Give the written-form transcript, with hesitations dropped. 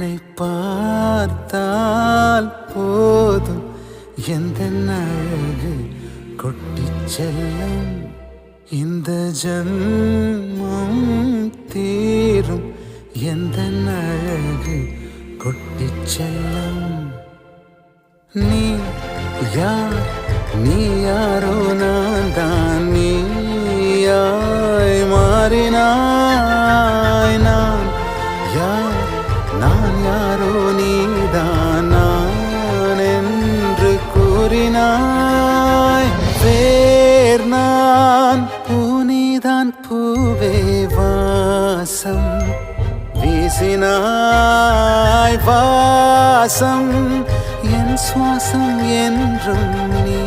உன்னை பார்த்தால் போதும் எந்த அழகு கொட்டிச் செல்லும் இந்த ஜன்மம் தீரும் எந்த அழகு கொட்டிச் செல்லும் நீ யார் நீ யாரோ நான் தான் நீயாய் மாறினாய் நான் யார் நான் யாரோ நீதான் நான் என்று கூறினாய் வேர் நான் பூனிதான் பூவே வாசம் வீசினாய் வாசம் என் சுவாசம் என்றும் நீ